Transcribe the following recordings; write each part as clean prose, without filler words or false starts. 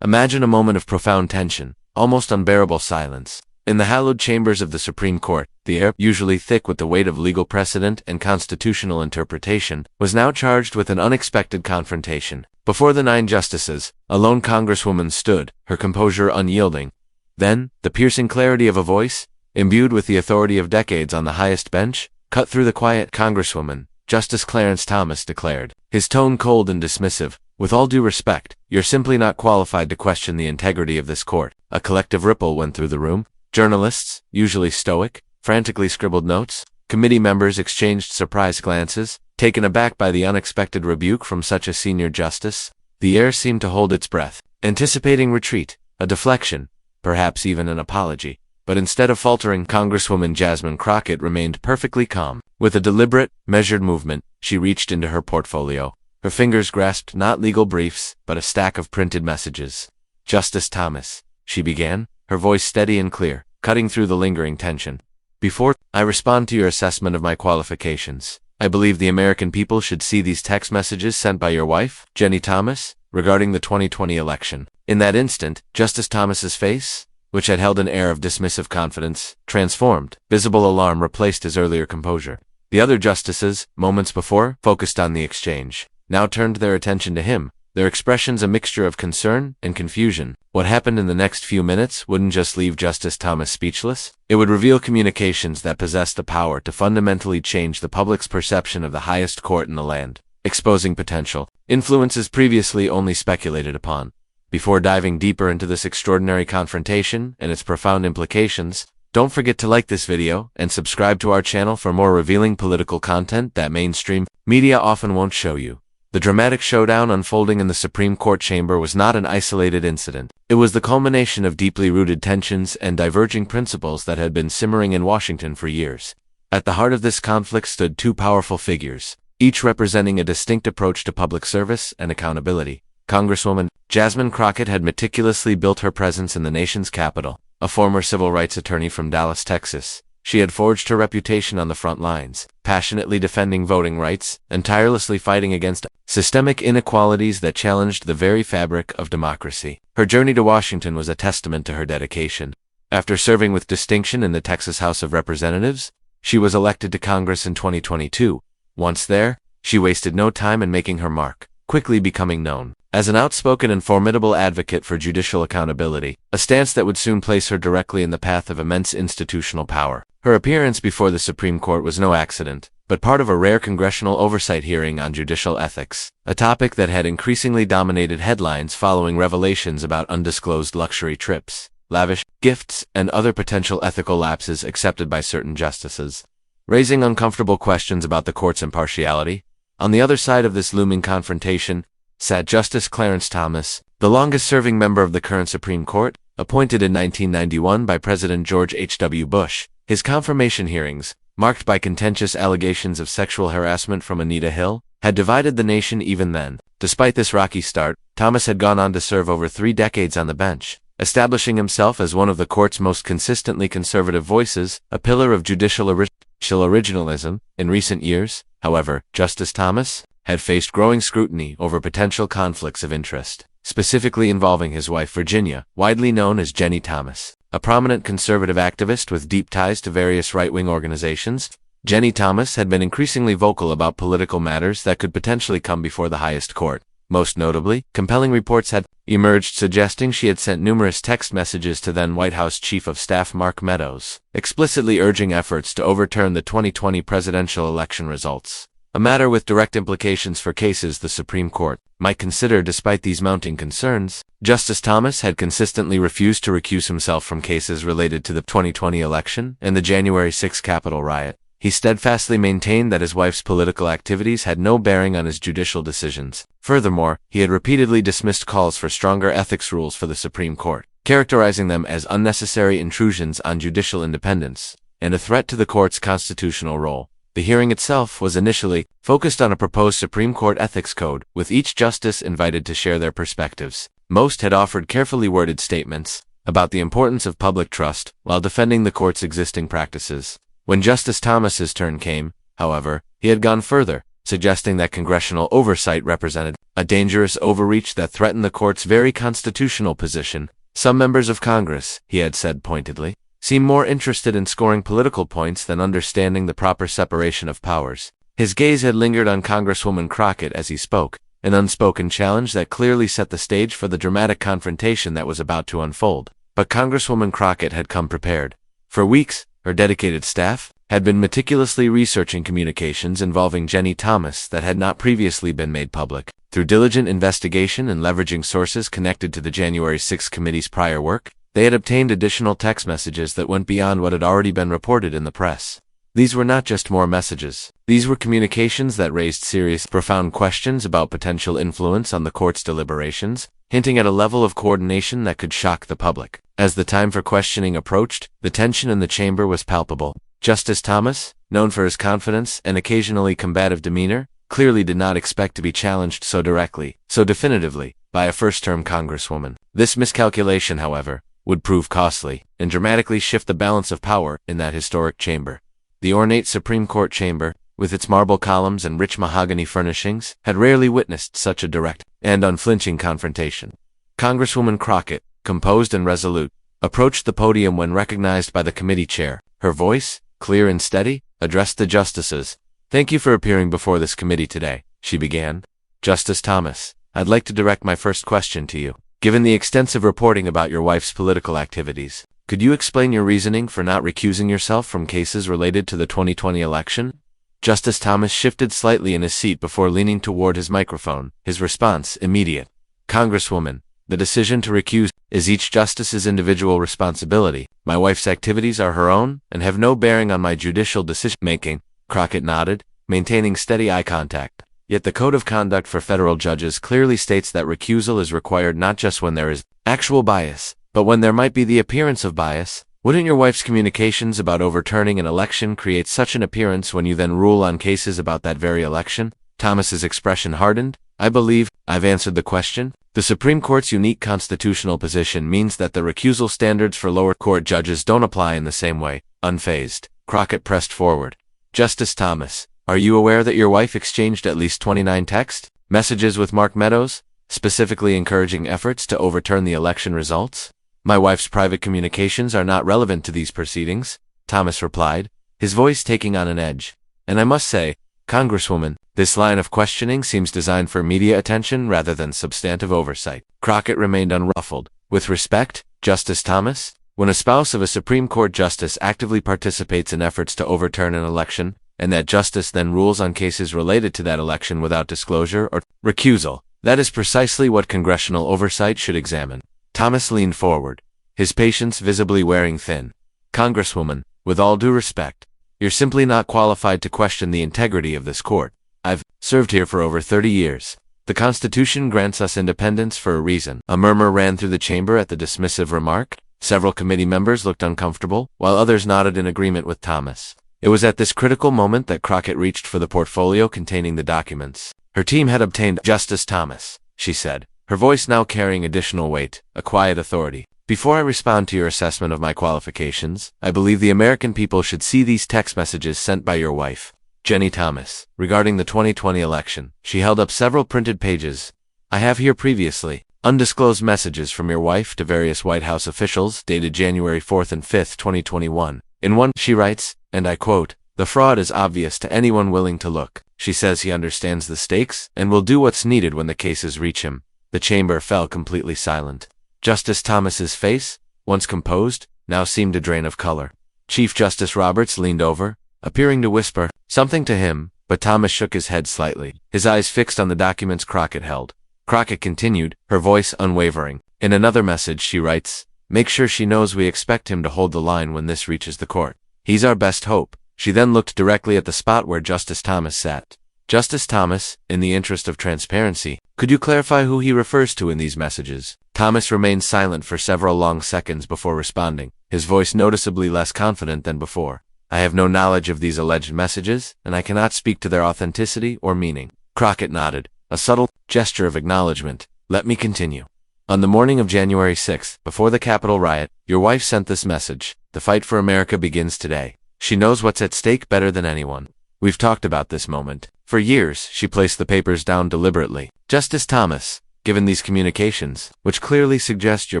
Imagine a moment of profound tension, almost unbearable silence. In the hallowed chambers of the Supreme Court, the air, usually thick with the weight of legal precedent and constitutional interpretation, was now charged with an unexpected confrontation. Before the 9 justices, a lone Congresswoman stood, her composure unyielding. Then, the piercing clarity of a voice, imbued with the authority of decades on the highest bench, cut through the quiet. Congresswoman Justice Clarence Thomas declared, his tone cold and dismissive, "With all due respect, you're simply not qualified to question the integrity of this court." A collective ripple went through the room. Journalists, usually stoic, frantically scribbled notes. Committee members exchanged surprised glances, taken aback by the unexpected rebuke from such a senior justice. The air seemed to hold its breath, anticipating retreat, a deflection, perhaps even an apology. But instead of faltering, Congresswoman Jasmine Crockett remained perfectly calm. With a deliberate, measured movement, she reached into her portfolio. Her fingers grasped not legal briefs, but a stack of printed messages. "Justice Thomas," she began, her voice steady and clear, cutting through the lingering tension. "Before I respond to your assessment of my qualifications, I believe the American people should see these text messages sent by your wife, Ginni Thomas, regarding the 2020 election." In that instant, Justice Thomas's face, which had held an air of dismissive confidence, transformed. Visible alarm replaced his earlier composure. The other justices, moments before, focused on the exchange, now turned their attention to him, their expressions a mixture of concern and confusion. What happened in the next few minutes wouldn't just leave Justice Thomas speechless. It would reveal communications that possessed the power to fundamentally change the public's perception of the highest court in the land, exposing potential influences previously only speculated upon. Before diving deeper into this extraordinary confrontation and its profound implications, don't forget to like this video and subscribe to our channel for more revealing political content that mainstream media often won't show you. The dramatic showdown unfolding in the Supreme Court chamber was not an isolated incident. It was the culmination of deeply rooted tensions and diverging principles that had been simmering in Washington for years. At the heart of this conflict stood 2 powerful figures, each representing a distinct approach to public service and accountability. Congresswoman Jasmine Crockett had meticulously built her presence in the nation's capital. A former civil rights attorney from Dallas, Texas, she had forged her reputation on the front lines, passionately defending voting rights and tirelessly fighting against systemic inequalities that challenged the very fabric of democracy. Her journey to Washington was a testament to her dedication. After serving with distinction in the Texas House of Representatives, she was elected to Congress in 2022. Once there, she wasted no time in making her mark, quickly becoming known as an outspoken and formidable advocate for judicial accountability, a stance that would soon place her directly in the path of immense institutional power. Her appearance before the Supreme Court was no accident, but part of a rare congressional oversight hearing on judicial ethics, a topic that had increasingly dominated headlines following revelations about undisclosed luxury trips, lavish gifts, and other potential ethical lapses accepted by certain justices, raising uncomfortable questions about the court's impartiality. On the other side of this looming confrontation sat Justice Clarence Thomas, the longest-serving member of the current Supreme Court, appointed in 1991 by President George H.W. Bush. His confirmation hearings, marked by contentious allegations of sexual harassment from Anita Hill, had divided the nation even then. Despite this rocky start, Thomas had gone on to serve over 3 decades on the bench, establishing himself as one of the court's most consistently conservative voices, a pillar of judicial originalism. In recent years, however, Justice Thomas had faced growing scrutiny over potential conflicts of interest, specifically involving his wife Virginia, widely known as Ginni Thomas, a prominent conservative activist with deep ties to various right-wing organizations. Ginni Thomas had been increasingly vocal about political matters that could potentially come before the highest court. Most notably, compelling reports had emerged suggesting she had sent numerous text messages to then White House Chief of Staff Mark Meadows, explicitly urging efforts to overturn the 2020 presidential election results, a matter with direct implications for cases the Supreme Court might consider. Despite these mounting concerns, Justice Thomas had consistently refused to recuse himself from cases related to the 2020 election and the January 6 Capitol riot. He steadfastly maintained that his wife's political activities had no bearing on his judicial decisions. Furthermore, he had repeatedly dismissed calls for stronger ethics rules for the Supreme Court, characterizing them as unnecessary intrusions on judicial independence and a threat to the court's constitutional role. The hearing itself was initially focused on a proposed Supreme Court ethics code, with each justice invited to share their perspectives. Most had offered carefully worded statements about the importance of public trust while defending the court's existing practices. When Justice Thomas's turn came, however, he had gone further, suggesting that congressional oversight represented a dangerous overreach that threatened the court's very constitutional position. Some members of Congress, he had said pointedly, seem more interested in scoring political points than understanding the proper separation of powers. His gaze had lingered on Congresswoman Crockett as he spoke, an unspoken challenge that clearly set the stage for the dramatic confrontation that was about to unfold. But Congresswoman Crockett had come prepared. For weeks, her dedicated staff had been meticulously researching communications involving Ginni Thomas that had not previously been made public. Through diligent investigation and leveraging sources connected to the January 6 committee's prior work, they had obtained additional text messages that went beyond what had already been reported in the press. These were not just more messages. These were communications that raised serious, profound questions about potential influence on the court's deliberations, hinting at a level of coordination that could shock the public. As the time for questioning approached, the tension in the chamber was palpable. Justice Thomas, known for his confidence and occasionally combative demeanor, clearly did not expect to be challenged so directly, so definitively, by a first-term congresswoman. This miscalculation, however, would prove costly and dramatically shift the balance of power in that historic chamber. The ornate Supreme Court chamber, with its marble columns and rich mahogany furnishings, had rarely witnessed such a direct and unflinching confrontation. Congresswoman Crockett, composed and resolute, approached the podium when recognized by the committee chair. Her voice, clear and steady, addressed the justices. "Thank you for appearing before this committee today," she began. "Justice Thomas, I'd like to direct my first question to you. Given the extensive reporting about your wife's political activities, could you explain your reasoning for not recusing yourself from cases related to the 2020 election?" Justice Thomas shifted slightly in his seat before leaning toward his microphone, his response immediate. "Congresswoman, the decision to recuse is each justice's individual responsibility. My wife's activities are her own and have no bearing on my judicial decision-making." Crockett nodded, maintaining steady eye contact. Yet the Code of Conduct for federal judges clearly states that recusal is required not just when there is actual bias, but when there might be the appearance of bias. Wouldn't your wife's communications about overturning an election create such an appearance when you then rule on cases about that very election? Thomas's expression hardened. "I believe I've answered the question. The Supreme Court's unique constitutional position means that the recusal standards for lower court judges don't apply in the same way." Unfazed, Crockett pressed forward. "Justice Thomas, are you aware that your wife exchanged at least 29 text messages with Mark Meadows, specifically encouraging efforts to overturn the election results?" "My wife's private communications are not relevant to these proceedings," Thomas replied, his voice taking on an edge. "And I must say, Congresswoman, this line of questioning seems designed for media attention rather than substantive oversight." Crockett remained unruffled. "With respect, Justice Thomas, when a spouse of a Supreme Court justice actively participates in efforts to overturn an election, and that justice then rules on cases related to that election without disclosure or recusal, that is precisely what congressional oversight should examine." Thomas leaned forward, his patience visibly wearing thin. "Congresswoman, with all due respect, you're simply not qualified to question the integrity of this court. I've served here for over 30 years. The Constitution grants us independence for a reason." A murmur ran through the chamber at the dismissive remark. Several committee members looked uncomfortable, while others nodded in agreement with Thomas. It was at this critical moment that Crockett reached for the portfolio containing the documents. Her team had obtained. "Justice Thomas," she said, her voice now carrying additional weight, a quiet authority. "Before I respond to your assessment of my qualifications, I believe the American people should see these text messages sent by your wife, Ginni Thomas, regarding the 2020 election." She held up several printed pages. "I have here previously undisclosed messages from your wife to various White House officials dated January 4th and 5th, 2021. In one, she writes, and I quote, 'The fraud is obvious to anyone willing to look. She says he understands the stakes and will do what's needed when the cases reach him.'" The chamber fell completely silent. Justice Thomas's face, once composed, now seemed a drain of color. Chief Justice Roberts leaned over, appearing to whisper something to him, but Thomas shook his head slightly, his eyes fixed on the documents Crockett held. Crockett continued, her voice unwavering. "In another message she writes, 'Make sure she knows we expect him to hold the line when this reaches the court. He's our best hope.'" She then looked directly at the spot where Justice Thomas sat. "Justice Thomas, in the interest of transparency, could you clarify who he refers to in these messages?" Thomas remained silent for several long seconds before responding, his voice noticeably less confident than before. "I have no knowledge of these alleged messages, and I cannot speak to their authenticity or meaning." Crockett nodded, a subtle gesture of acknowledgement. "Let me continue. On the morning of January 6th, before the Capitol riot, your wife sent this message: 'The fight for America begins today.' She knows what's at stake better than anyone. We've talked about this moment. For years, she placed the papers down deliberately. Justice Thomas, given these communications, which clearly suggest your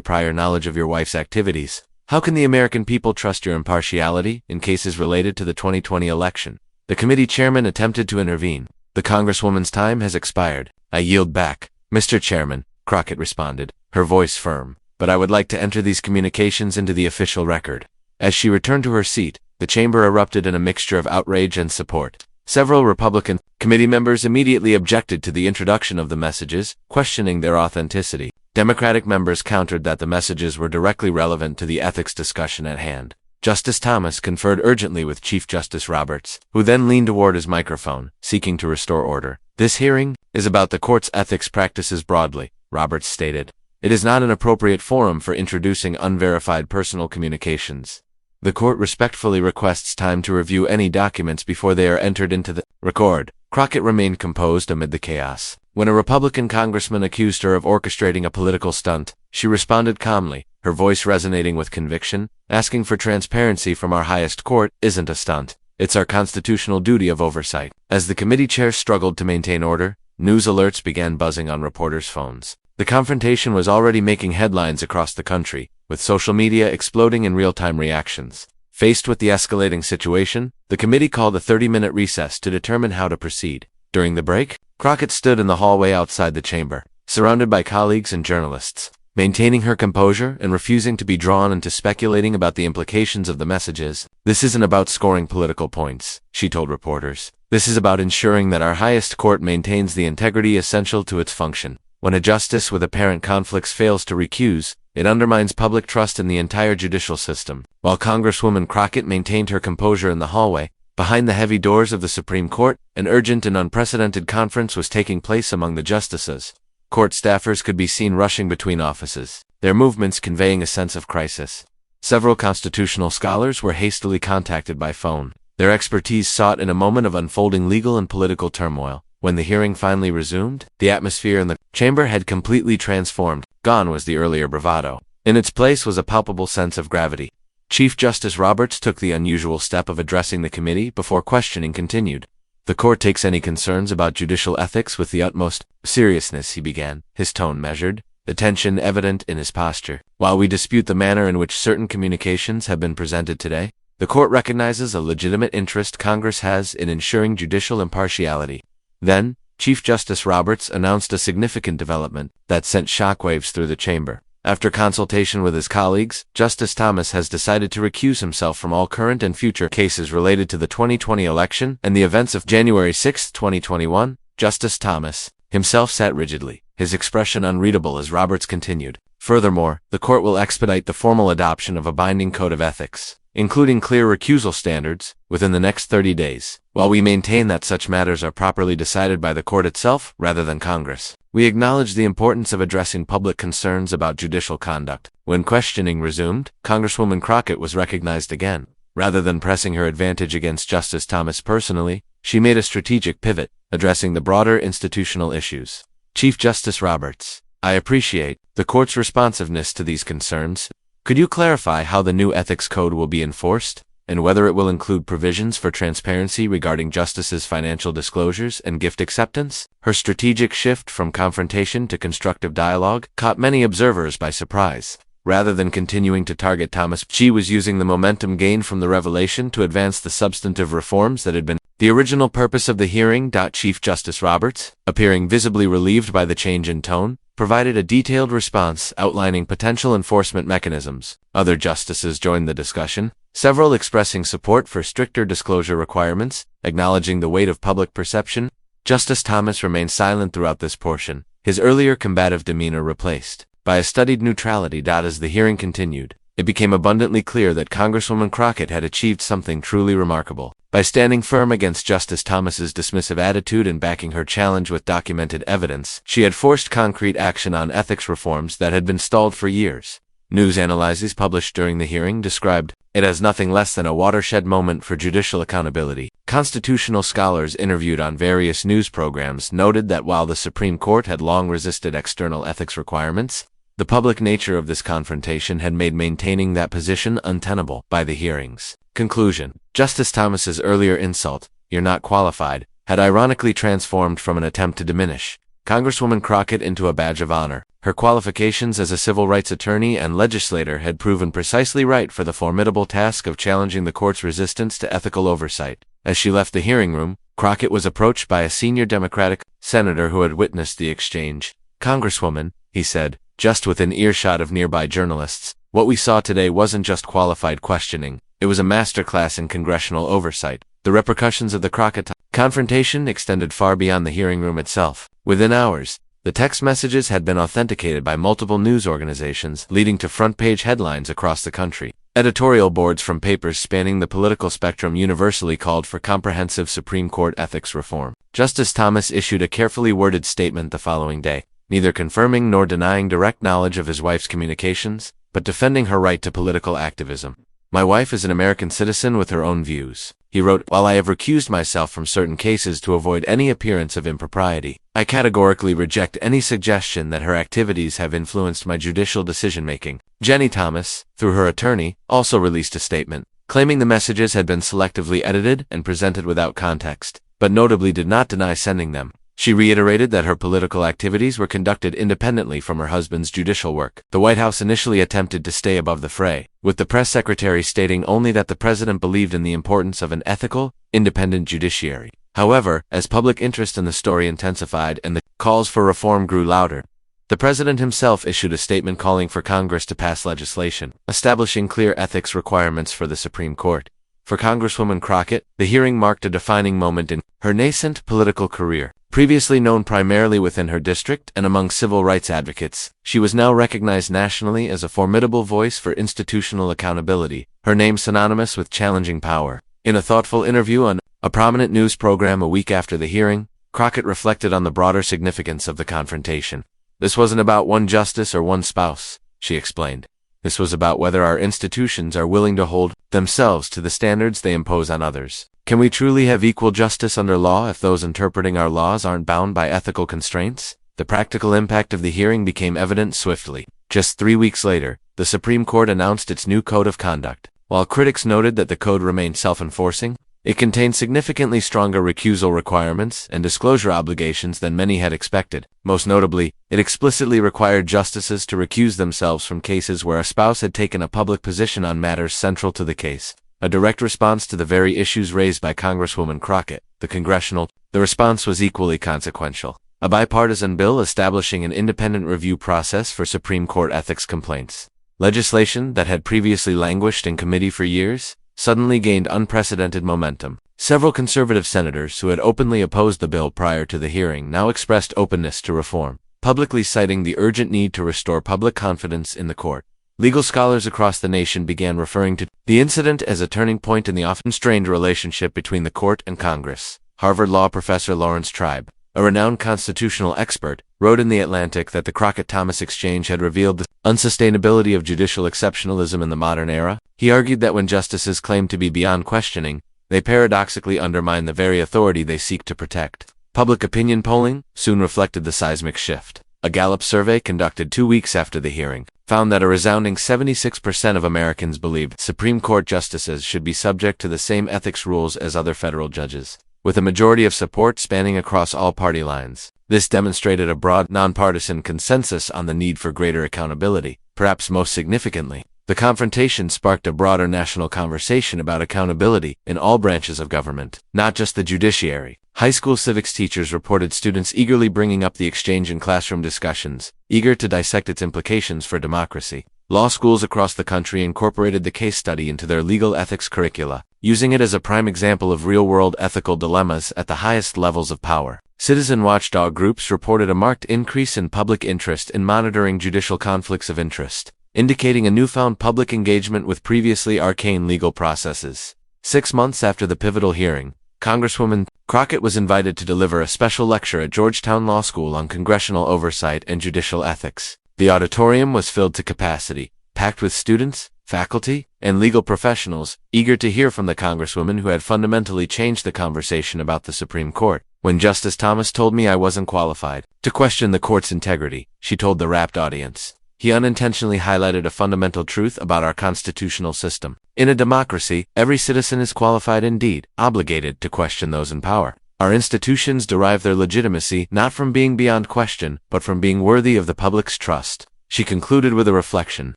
prior knowledge of your wife's activities, how can the American people trust your impartiality in cases related to the 2020 election? The committee chairman attempted to intervene. The Congresswoman's time has expired. I yield back. Mr. Chairman, Crockett responded, her voice firm, but I would like to enter these communications into the official record. As she returned to her seat, the chamber erupted in a mixture of outrage and support. Several Republican committee members immediately objected to the introduction of the messages, questioning their authenticity. Democratic members countered that the messages were directly relevant to the ethics discussion at hand. Justice Thomas conferred urgently with Chief Justice Roberts, who then leaned toward his microphone, seeking to restore order. This hearing is about the court's ethics practices broadly, Roberts stated. It is not an appropriate forum for introducing unverified personal communications. The court respectfully requests time to review any documents before they are entered into the record. Crockett remained composed amid the chaos. When a Republican congressman accused her of orchestrating a political stunt, she responded calmly, her voice resonating with conviction. Asking for transparency from our highest court isn't a stunt. It's our constitutional duty of oversight. As the committee chair struggled to maintain order, news alerts began buzzing on reporters' phones. The confrontation was already making headlines across the country, with social media exploding in real-time reactions. Faced with the escalating situation, the committee called a 30-minute recess to determine how to proceed. During the break, Crockett stood in the hallway outside the chamber, surrounded by colleagues and journalists. Maintaining her composure and refusing to be drawn into speculating about the implications of the messages. This isn't about scoring political points, she told reporters. This is about ensuring that our highest court maintains the integrity essential to its function. When a justice with apparent conflicts fails to recuse, it undermines public trust in the entire judicial system. While Congresswoman Crockett maintained her composure in the hallway, behind the heavy doors of the Supreme Court, an urgent and unprecedented conference was taking place among the justices. Court staffers could be seen rushing between offices, their movements conveying a sense of crisis. Several constitutional scholars were hastily contacted by phone, their expertise sought in a moment of unfolding legal and political turmoil. When the hearing finally resumed, the atmosphere in the chamber had completely transformed. Gone was the earlier bravado. In its place was a palpable sense of gravity. Chief Justice Roberts took the unusual step of addressing the committee before questioning continued. The court takes any concerns about judicial ethics with the utmost seriousness, he began, his tone measured, the tension evident in his posture. While we dispute the manner in which certain communications have been presented today, the court recognizes a legitimate interest Congress has in ensuring judicial impartiality. Then, Chief Justice Roberts announced a significant development that sent shockwaves through the chamber. After consultation with his colleagues, Justice Thomas has decided to recuse himself from all current and future cases related to the 2020 election and the events of January 6, 2021. Justice Thomas himself sat rigidly, his expression unreadable as Roberts continued. Furthermore, the court will expedite the formal adoption of a binding code of ethics, including clear recusal standards, within the next 30 days, while we maintain that such matters are properly decided by the court itself rather than Congress. We acknowledge the importance of addressing public concerns about judicial conduct. When questioning resumed, Congresswoman Crockett was recognized again. Rather than pressing her advantage against Justice Thomas personally, she made a strategic pivot, addressing the broader institutional issues. Chief Justice Roberts, I appreciate the court's responsiveness to these concerns. Could you clarify how the new ethics code will be enforced, and whether it will include provisions for transparency regarding justices' financial disclosures and gift acceptance? Her strategic shift from confrontation to constructive dialogue caught many observers by surprise. Rather than continuing to target Thomas, she was using the momentum gained from the revelation to advance the substantive reforms that had been the original purpose of the hearing. Chief Justice Roberts, appearing visibly relieved by the change in tone, provided a detailed response outlining potential enforcement mechanisms. Other justices joined the discussion, several expressing support for stricter disclosure requirements, acknowledging the weight of public perception. Justice Thomas remained silent throughout this portion, his earlier combative demeanor replaced by a studied neutrality. As the hearing continued, it became abundantly clear that Congresswoman Crockett had achieved something truly remarkable. By standing firm against Justice Thomas's dismissive attitude and backing her challenge with documented evidence, she had forced concrete action on ethics reforms that had been stalled for years. News analyses published during the hearing described it as nothing less than a watershed moment for judicial accountability. Constitutional scholars interviewed on various news programs noted that while the Supreme Court had long resisted external ethics requirements, the public nature of this confrontation had made maintaining that position untenable. By the hearing's conclusion, Justice Thomas's earlier insult, "You're not qualified," had ironically transformed from an attempt to diminish Congresswoman Crockett into a badge of honor. Her qualifications as a civil rights attorney and legislator had proven precisely right for the formidable task of challenging the court's resistance to ethical oversight. As she left the hearing room, Crockett was approached by a senior Democratic senator who had witnessed the exchange. "Congresswoman," he said, just within earshot of nearby journalists, "what we saw today wasn't just qualified questioning, it was a masterclass in congressional oversight." The repercussions of the Crockett confrontation extended far beyond the hearing room itself. Within hours, the text messages had been authenticated by multiple news organizations, leading to front-page headlines across the country. Editorial boards from papers spanning the political spectrum universally called for comprehensive Supreme Court ethics reform. Justice Thomas issued a carefully worded statement the following day, neither confirming nor denying direct knowledge of his wife's communications, but defending her right to political activism. "My wife is an American citizen with her own views," he wrote. "While I have recused myself from certain cases to avoid any appearance of impropriety, I categorically reject any suggestion that her activities have influenced my judicial decision-making." Ginni Thomas, through her attorney, also released a statement, claiming the messages had been selectively edited and presented without context, but notably did not deny sending them. She reiterated that her political activities were conducted independently from her husband's judicial work. The White House initially attempted to stay above the fray, with the press secretary stating only that the president believed in the importance of an ethical, independent judiciary. However, as public interest in the story intensified and the calls for reform grew louder, the president himself issued a statement calling for Congress to pass legislation, establishing clear ethics requirements for the Supreme Court. For Congresswoman Crockett, the hearing marked a defining moment in her nascent political career. Previously known primarily within her district and among civil rights advocates, she was now recognized nationally as a formidable voice for institutional accountability, her name synonymous with challenging power. In a thoughtful interview on a prominent news program a week after the hearing, Crockett reflected on the broader significance of the confrontation. "This wasn't about one justice or one spouse," she explained. "This was about whether our institutions are willing to hold themselves to the standards they impose on others. Can we truly have equal justice under law if those interpreting our laws aren't bound by ethical constraints?" The practical impact of the hearing became evident swiftly. Just 3 weeks later, the Supreme Court announced its new Code of Conduct. While critics noted that the code remained self-enforcing, it contained significantly stronger recusal requirements and disclosure obligations than many had expected. Most notably, it explicitly required justices to recuse themselves from cases where a spouse had taken a public position on matters central to the case. A direct response to the very issues raised by Congresswoman Crockett, the response was equally consequential. A bipartisan bill establishing an independent review process for Supreme Court ethics complaints. Legislation that had previously languished in committee for years suddenly gained unprecedented momentum. Several conservative senators who had openly opposed the bill prior to the hearing now expressed openness to reform, publicly citing the urgent need to restore public confidence in the court. Legal scholars across the nation began referring to the incident as a turning point in the often strained relationship between the court and Congress. Harvard law professor Lawrence Tribe, a renowned constitutional expert, wrote in The Atlantic that the Crockett-Thomas exchange had revealed the unsustainability of judicial exceptionalism in the modern era. He argued that when justices claim to be beyond questioning, they paradoxically undermine the very authority they seek to protect. Public opinion polling soon reflected the seismic shift. A Gallup survey conducted 2 weeks after the hearing found that a resounding 76% of Americans believed Supreme Court justices should be subject to the same ethics rules as other federal judges, with a majority of support spanning across all party lines. This demonstrated a broad, nonpartisan consensus on the need for greater accountability. Perhaps most significantly, the confrontation sparked a broader national conversation about accountability in all branches of government, not just the judiciary. High school civics teachers reported students eagerly bringing up the exchange in classroom discussions, eager to dissect its implications for democracy. Law schools across the country incorporated the case study into their legal ethics curricula, using it as a prime example of real-world ethical dilemmas at the highest levels of power. Citizen watchdog groups reported a marked increase in public interest in monitoring judicial conflicts of interest, indicating a newfound public engagement with previously arcane legal processes. 6 months after the pivotal hearing, Congresswoman Crockett was invited to deliver a special lecture at Georgetown Law School on congressional oversight and judicial ethics. The auditorium was filled to capacity, packed with students, faculty, and legal professionals, eager to hear from the Congresswoman who had fundamentally changed the conversation about the Supreme Court. "When Justice Thomas told me I wasn't qualified to question the court's integrity," she told the rapt audience, "he unintentionally highlighted a fundamental truth about our constitutional system. In a democracy, every citizen is qualified indeed, obligated to question those in power." Our institutions derive their legitimacy not from being beyond question, but from being worthy of the public's trust. She concluded with a reflection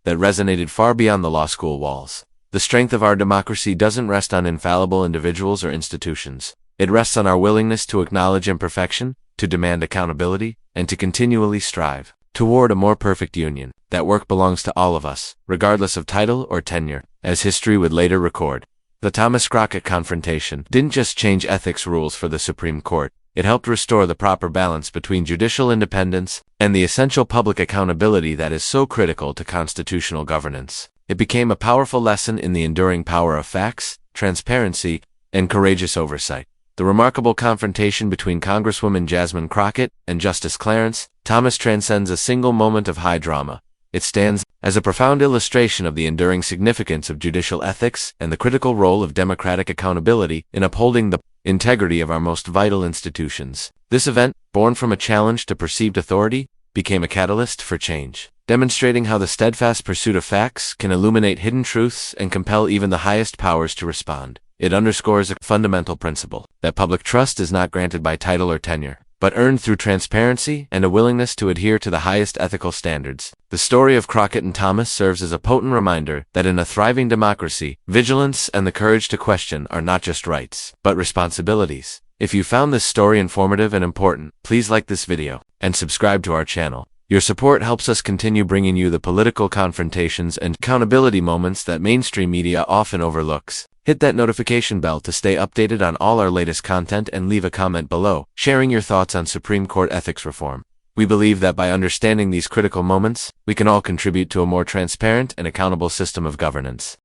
that resonated far beyond the law school walls. The strength of our democracy doesn't rest on infallible individuals or institutions. It rests on our willingness to acknowledge imperfection, to demand accountability, and to continually strive toward a more perfect union. That work belongs to all of us, regardless of title or tenure, as history would later record. The Thomas Crockett confrontation didn't just change ethics rules for the Supreme Court. It helped restore the proper balance between judicial independence and the essential public accountability that is so critical to constitutional governance. It became a powerful lesson in the enduring power of facts, transparency, and courageous oversight. The remarkable confrontation between Congresswoman Jasmine Crockett and Justice Clarence Thomas transcends a single moment of high drama. It stands as a profound illustration of the enduring significance of judicial ethics and the critical role of democratic accountability in upholding the integrity of our most vital institutions. This event, born from a challenge to perceived authority, became a catalyst for change, demonstrating how the steadfast pursuit of facts can illuminate hidden truths and compel even the highest powers to respond. It underscores a fundamental principle that public trust is not granted by title or tenure, but earned through transparency and a willingness to adhere to the highest ethical standards. The story of Crockett and Thomas serves as a potent reminder that in a thriving democracy, vigilance and the courage to question are not just rights, but responsibilities. If you found this story informative and important, please like this video and subscribe to our channel. Your support helps us continue bringing you the political confrontations and accountability moments that mainstream media often overlooks. Hit that notification bell to stay updated on all our latest content and leave a comment below, sharing your thoughts on Supreme Court ethics reform. We believe that by understanding these critical moments, we can all contribute to a more transparent and accountable system of governance.